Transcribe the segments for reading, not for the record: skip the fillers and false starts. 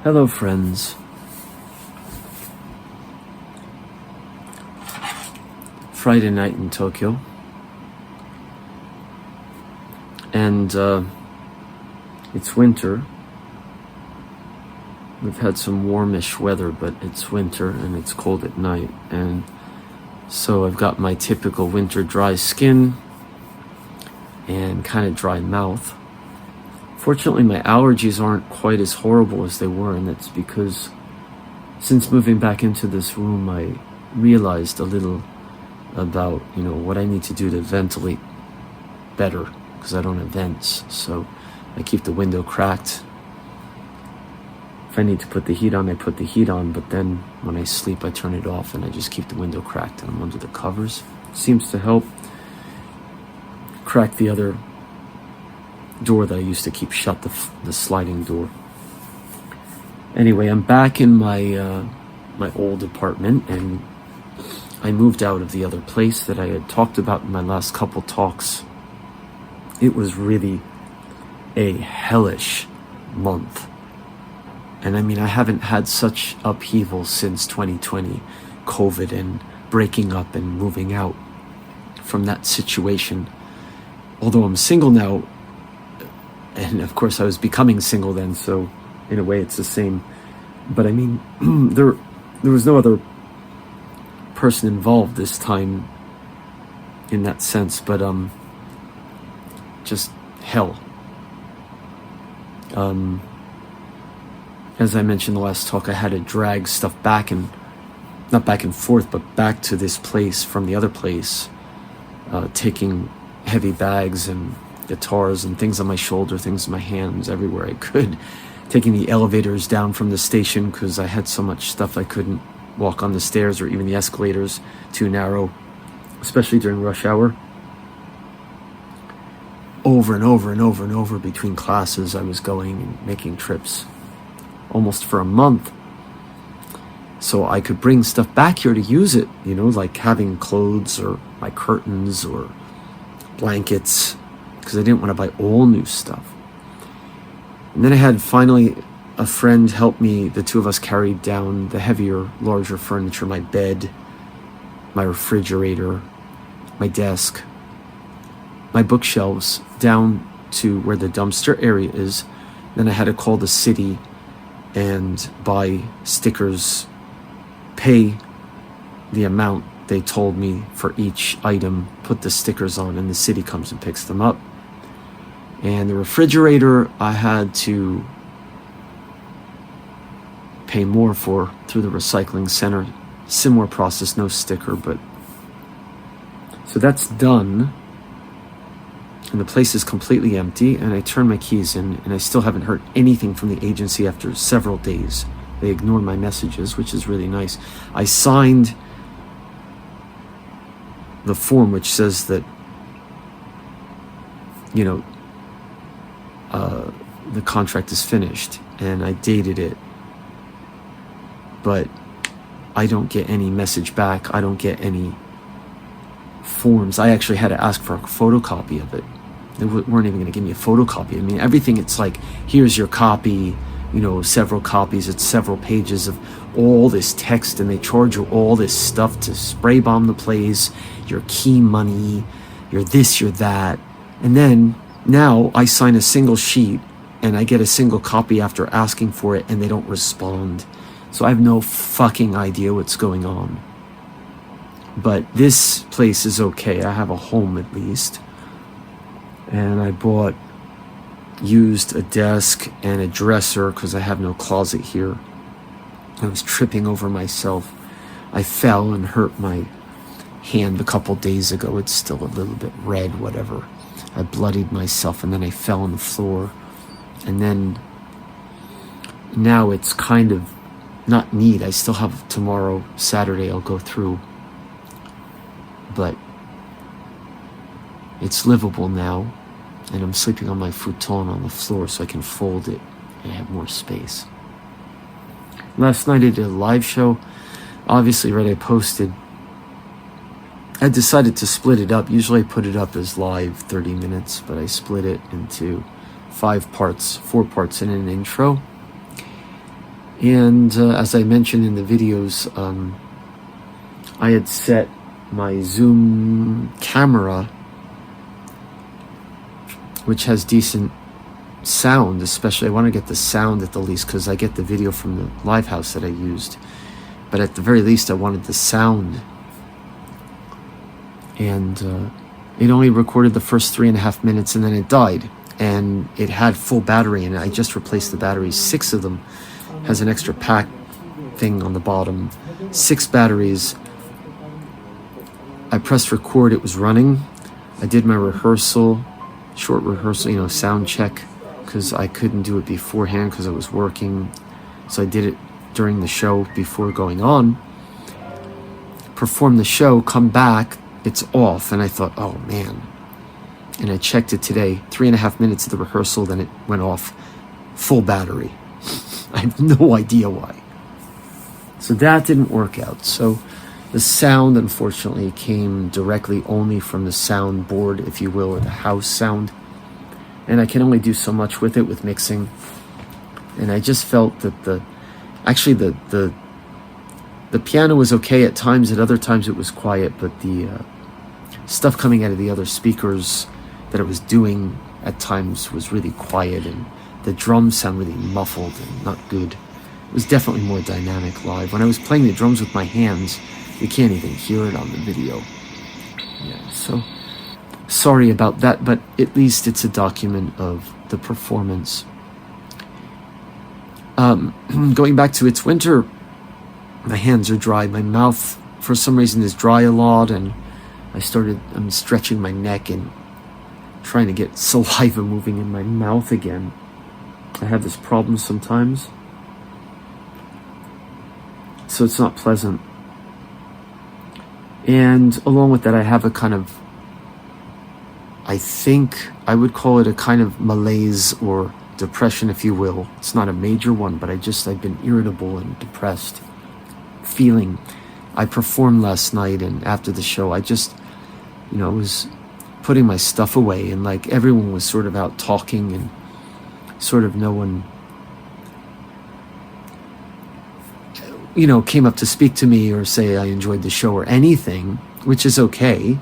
Hello, friends. Friday night in Tokyo, and it's winter. We've had some warmish weather, but it's winter and it's cold at night, and so I've got my typical winter dry skin and kind of dry mouth. Fortunately, my allergies aren't quite as horrible as they were, and that's because since moving back into this room, I realized a little about, what I need to do to ventilate better, because I don't have vents. So I keep the window cracked. If I need to put the heat on, I put the heat on, but then when I sleep, I turn it off and I just keep the window cracked and I'm under the covers. Seems to help. Crack the other door that I used to keep shut, the sliding door. Anyway, I'm back in my my old apartment, and I moved out of the other place that I had talked about in my last couple talks. It was really a hellish month. And I mean, I haven't had such upheaval since 2020, COVID and breaking up and moving out from that situation. Although I'm single now, and of course I was becoming single then, so in a way it's the same. But I mean, there was no other person involved this time in that sense, but just hell. As I mentioned in the last talk, I had to drag stuff back, and not back and forth, but back to this place from the other place, taking heavy bags and guitars and things on my shoulder, things in my hands, everywhere I could, taking the elevators down from the station because I had so much stuff I couldn't walk on the stairs or even the escalators, too narrow, especially during rush hour. Over and over and over and over between classes, I was going and making trips almost for a month, so I could bring stuff back here to use it, like having clothes or my curtains or blankets, because I didn't want to buy all new stuff. And then I had finally a friend help me. The two of us carried down the heavier, larger furniture, my bed, my refrigerator, my desk, my bookshelves, down to where the dumpster area is. Then I had to call the city and buy stickers, pay the amount they told me for each item, put the stickers on, and the city comes and picks them up. And the refrigerator, I had to pay more for through the recycling center. Similar process, no sticker, but so that's done. And the place is completely empty, and I turn my keys in, and I still haven't heard anything from the agency after several days. They ignored my messages, which is really nice. I signed the form which says that, the contract is finished, and I dated it, but I don't get any message back. I don't get any forms. I actually had to ask for a photocopy of it. They weren't even going to give me a photocopy. I mean, everything, it's like, here's your copy, several copies. It's several pages of all this text, and they charge you all this stuff to spray bomb the place, your key money, your this, your that. And then now I sign a single sheet and I get a single copy after asking for it, and they don't respond. So I have no fucking idea what's going on. But this place is okay. I have a home at least. And I used a desk and a dresser because I have no closet here. I was tripping over myself. I fell and hurt my hand a couple days ago. It's still a little bit red, whatever. I bloodied myself, and then I fell on the floor. And then now it's kind of not neat. I still have tomorrow, Saturday, I'll go through. But it's livable now, and I'm sleeping on my futon on the floor so I can fold it and have more space. Last night I did a live show. Obviously, right, I posted. I decided to split it up. Usually I put it up as live 30 minutes, but I split it into 4 parts and an intro. And as I mentioned in the videos, I had set my Zoom camera, which has decent sound, especially I want to get the sound at the least, because I get the video from the live house that I used, but at the very least I wanted the sound. And it only recorded the first 3.5 minutes, and then it died, and it had full battery, and I just replaced the batteries. 6 of them, has an extra pack thing on the bottom, 6 batteries. I pressed record, it was running. I did my rehearsal, short rehearsal, sound check, because I couldn't do it beforehand because I was working. So I did it during the show before going on. Perform the show, come back, it's off. And I thought, oh man. And I checked it today, 3.5 minutes of the rehearsal, then it went off, full battery. I have no idea why. So that didn't work out. So the sound, unfortunately, came directly only from the soundboard, if you will, or the house sound. And I can only do so much with it, with mixing. And I just felt that the piano was okay at times, at other times it was quiet, but the stuff coming out of the other speakers that it was doing at times was really quiet, and the drums sound really muffled and not good. It was definitely more dynamic live. When I was playing the drums with my hands, you can't even hear it on the video. Yeah, so sorry about that, but at least it's a document of the performance. Going back to It's Winter, my hands are dry. My mouth, for some reason, is dry a lot, and I'm stretching my neck and trying to get saliva moving in my mouth again. I have this problem sometimes, so it's not pleasant. And along with that, I have a kind of, I think I would call it a kind of malaise or depression, if you will. It's not a major one, but I've been irritable and depressed feeling. I performed last night, and after the show, I just, was putting my stuff away, and like everyone was sort of out talking, and sort of no one, came up to speak to me or say I enjoyed the show or anything, which is okay.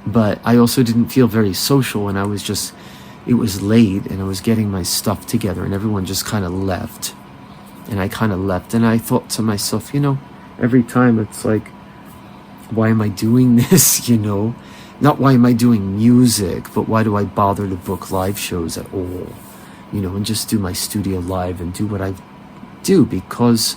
But I also didn't feel very social, and it was late, and I was getting my stuff together, and everyone just kind of left. And I kind of left, and I thought to myself, every time it's like, why am I doing this, Not why am I doing music, but why do I bother to book live shows at all? And just do my studio live and do what I do, because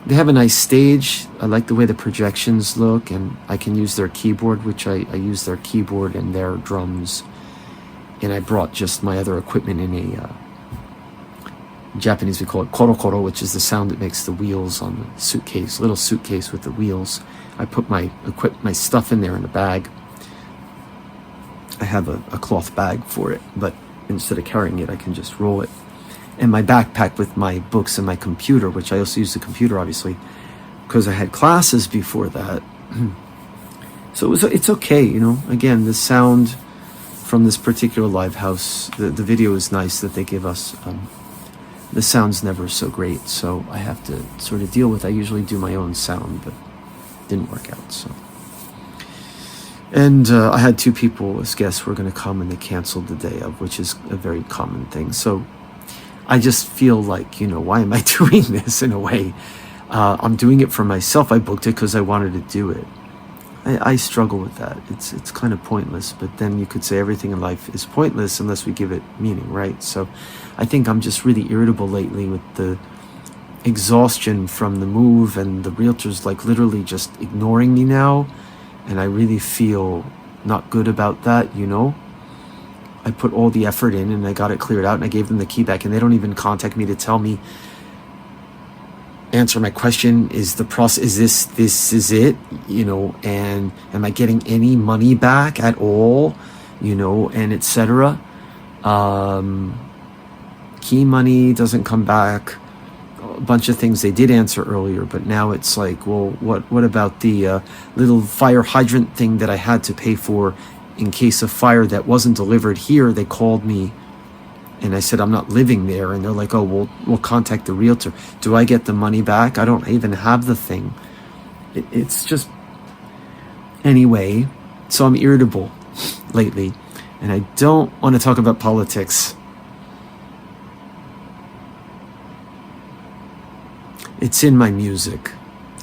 they have a nice stage. I like the way the projections look, and I can use their keyboard, which I use their keyboard and their drums. And I brought just my other equipment in a Japanese we call it korokoro, which is the sound that makes the wheels on the suitcase, little suitcase with the wheels. I put my stuff in there in a bag. I have a cloth bag for it, but instead of carrying it, I can just roll it. And my backpack with my books and my computer, which I also use the computer, obviously, because I had classes before that. So it's okay, Again, the sound from this particular live house, the video is nice that they give us. The sound's never so great, so I have to sort of deal with. I usually do my own sound, but didn't work out. So, and I had 2 people as guests who were going to come, and they canceled the day of, which is a very common thing. So I just feel like, why am I doing this in a way? I'm doing it for myself. I booked it because I wanted to do it. I struggle with that. It's kind of pointless, but then you could say everything in life is pointless unless we give it meaning, right? So I think I'm just really irritable lately with the exhaustion from the move, and the realtors like literally just ignoring me now, and I really feel not good about that. I put all the effort in, and I got it cleared out, and I gave them the key back, and they don't even contact me to tell me, answer my question, is the process, this is it, and am I getting any money back at all, and etc. Key money doesn't come back. A bunch of things they did answer earlier, but now it's like, well, what about the little fire hydrant thing that I had to pay for in case of fire that wasn't delivered here? They called me And I said, I'm not living there. And they're like, oh, we'll contact the realtor. Do I get the money back? I don't even have the thing. It's just, anyway, so I'm irritable lately. And I don't want to talk about politics. It's in my music.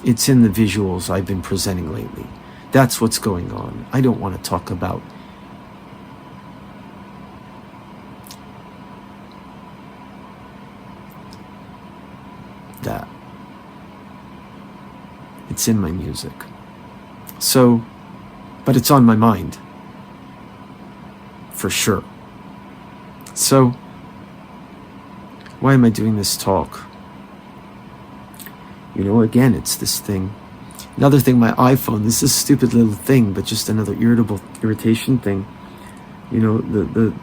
It's in the visuals I've been presenting lately. That's what's going on. I don't want to talk about that. It's in my music. So, but it's on my mind. For sure. So, why am I doing this talk? You know, again, it's this thing. Another thing, my iPhone, this is a stupid little thing, but just another irritation thing. You know,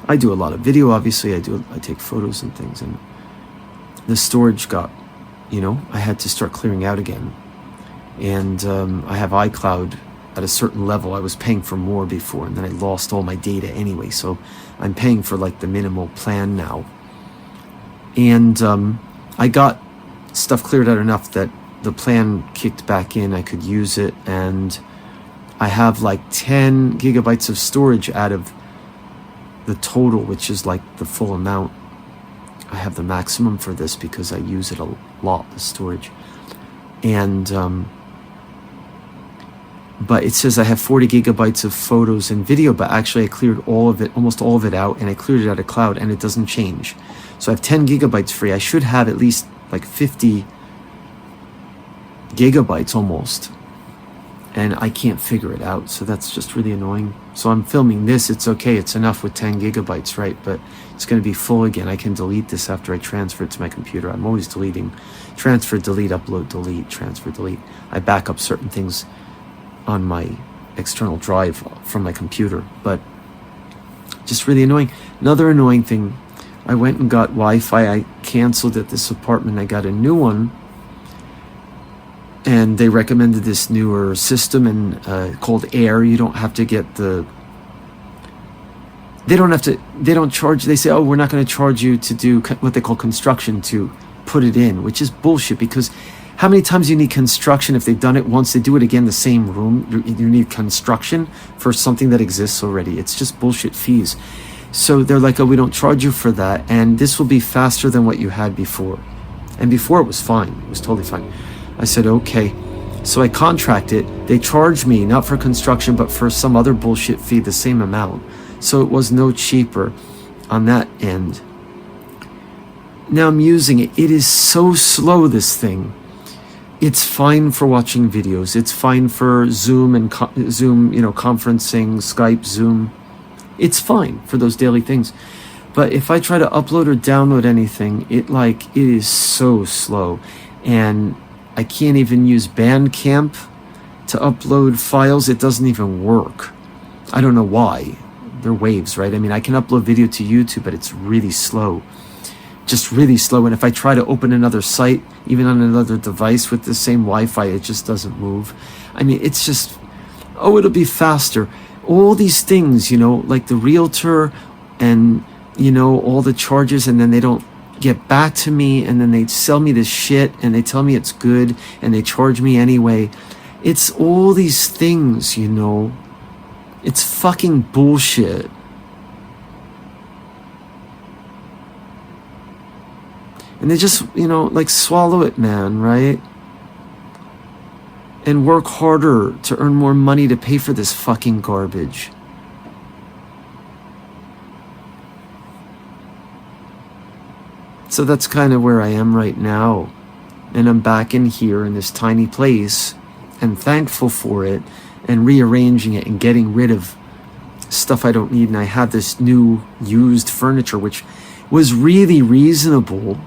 I do a lot of video, obviously. I take photos and things, and the storage got, you know, I had to start clearing out again. And I have iCloud at a certain level. I was paying for more before, and then I lost all my data anyway, so I'm paying for like the minimal plan now. And I got stuff cleared out enough that the plan kicked back in, I could use it, and I have like 10 gigabytes of storage out of the total, which is like the full amount. I have the maximum for this because I use it a lot, the storage. And but it says I have 40 gigabytes of photos and video, but actually I cleared all of it, almost all of it out, and I cleared it out of cloud, and it doesn't change. So I have 10 gigabytes free. I should have at least like 50 gigabytes almost, and I can't figure it out, so that's just really annoying. So I'm filming this. It's okay, it's enough with 10 gigabytes, right? But it's going to be full again. I can delete this after I transfer it to my computer. I'm always deleting. Transfer, delete, upload, delete, transfer, delete. I back up certain things on my external drive from my computer, but just really annoying. Another annoying thing, I went and got Wi-Fi. I canceled at this apartment. I got a new one, and they recommended this newer system and called Air. You don't have to get the, they don't charge, they say, oh, we're not going to charge you to do what they call construction to put it in, which is bullshit, because how many times you need construction? If they've done it once, they do it again, the same room. You need construction for something that exists already. It's just bullshit fees. So they're like, oh, we don't charge you for that, and this will be faster than what you had before. And before it was fine. It was totally fine. I said, okay. So I contracted. They charged me, not for construction, but for some other bullshit fee, the same amount. So it was no cheaper on that end. Now I'm using it. It is so slow, this thing. It's fine for watching videos. It's fine for Zoom and Zoom, you know, conferencing, Skype, Zoom. It's fine for those daily things. But if I try to upload or download anything, it is so slow. And I can't even use Bandcamp to upload files. It doesn't even work. I don't know why. They're waves, right? I mean, I can upload video to YouTube, but it's really slow. Just really slow. And if I try to open another site, even on another device with the same Wi-Fi, it just doesn't move. I mean, it's just, oh, it'll be faster. All these things, you know, like the realtor and, you know, all the charges, and then they don't get back to me, and then they sell me this shit, and they tell me it's good, and they charge me anyway. It's all these things, you know. It's fucking bullshit. And they just, you know, like, swallow it, man, right? And work harder to earn more money to pay for this fucking garbage. So that's kind of where I am right now. And I'm back in here in this tiny place, and thankful for it, and rearranging it and getting rid of stuff I don't need. And I had this new used furniture, which was really reasonable.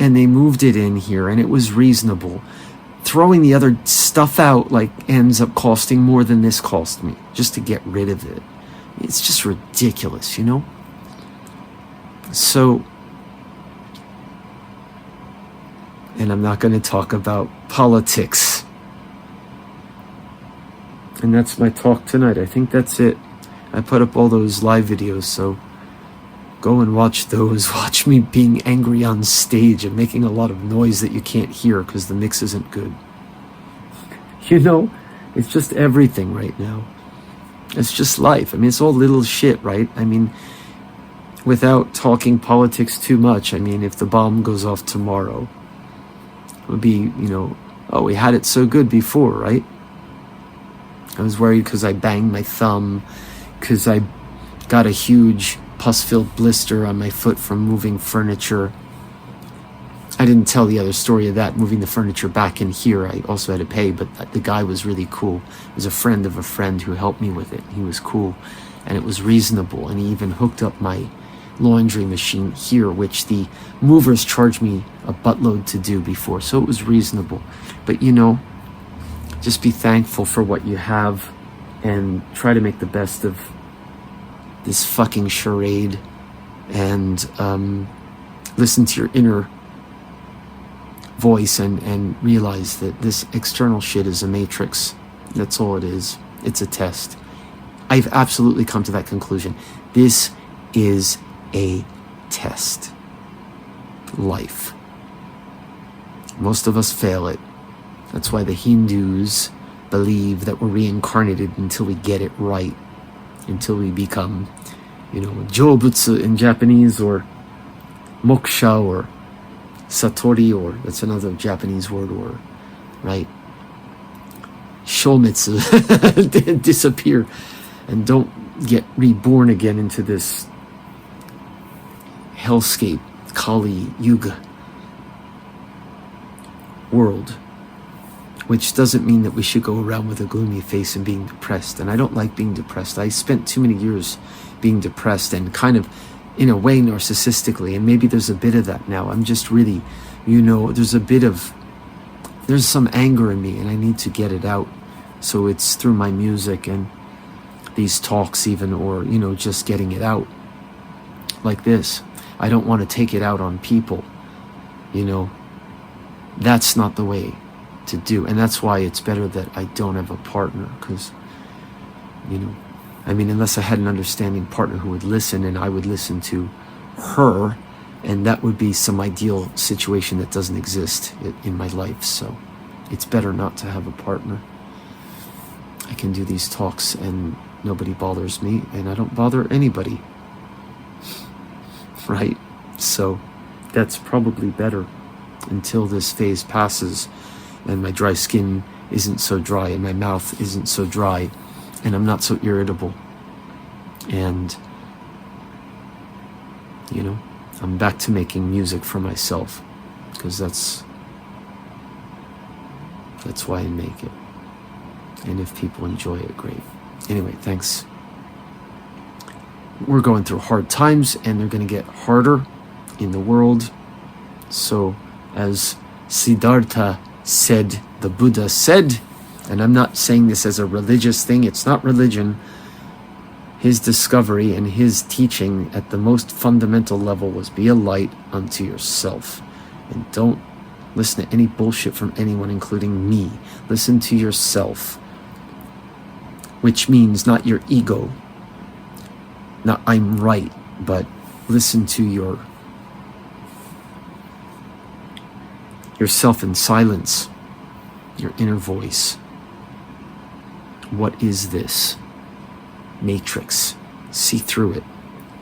And they moved it in here, and it was reasonable. Throwing the other stuff out ends up costing more than this cost me, just to get rid of it. It's just ridiculous, you know? So, and I'm not going to talk about politics. And that's my talk tonight. I think that's it. I put up all those live videos, so Go and watch those. Watch me being angry on stage and making a lot of noise that you can't hear because the mix isn't good. You know, it's just everything right now. It's just life. I mean, it's all little shit, right? I mean, without talking politics too much, I mean, if the bomb goes off tomorrow, it would be, you know, oh, we had it so good before, right? I was worried because I banged my thumb, because I got a huge pus-filled blister on my foot from moving furniture. I didn't tell the other story of that, moving the furniture back in here. I also had to pay, but the guy was really cool. It was a friend of a friend who helped me with it. He was cool, and it was reasonable, and he even hooked up my laundry machine here, which the movers charged me a buttload to do before, so it was reasonable. But you know, just be thankful for what you have and try to make the best of this fucking charade, and listen to your inner voice and realize that this external shit is a matrix. That's all it is. It's a test. I've absolutely come to that conclusion. This is a test. Life. Most of us fail it. That's why the Hindus believe that we're reincarnated until we get it right. Until we become, you know, Jobutsu in Japanese, or Moksha, or Satori, or that's another Japanese word, or, right? Shomitsu, disappear, and don't get reborn again into this hellscape, Kali Yuga world. Which doesn't mean that we should go around with a gloomy face and being depressed. And I don't like being depressed. I spent too many years being depressed and kind of, in a way, narcissistically. And maybe there's a bit of that now. I'm just really, you know, there's some anger in me and I need to get it out. So it's through my music and these talks even, or, you know, just getting it out like this. I don't want to take it out on people, you know. That's not the way to do, and that's why it's better that I don't have a partner, because, you know, I mean, unless I had an understanding partner who would listen and I would listen to her, and that would be some ideal situation that doesn't exist in my life. So it's better not to have a partner. I can do these talks and nobody bothers me, and I don't bother anybody, right? So that's probably better until this phase passes and my dry skin isn't so dry and my mouth isn't so dry and I'm not so irritable, and, you know, I'm back to making music for myself, because that's why I make it. And if people enjoy it, great. Anyway, thanks. We're going through hard times, and they're going to get harder in the world. So, as Siddhartha said, the Buddha said, and I'm not saying this as a religious thing, it's not religion. His discovery and his teaching at the most fundamental level was be a light unto yourself. And don't listen to any bullshit from anyone, including me. Listen to yourself, which means not your ego, not I'm right, but listen to yourself in silence, your inner voice. What is this matrix? See through it.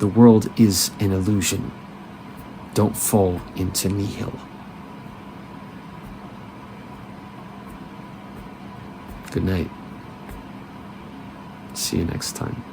The world is an illusion. Don't fall into nihil. Good night. See you next time.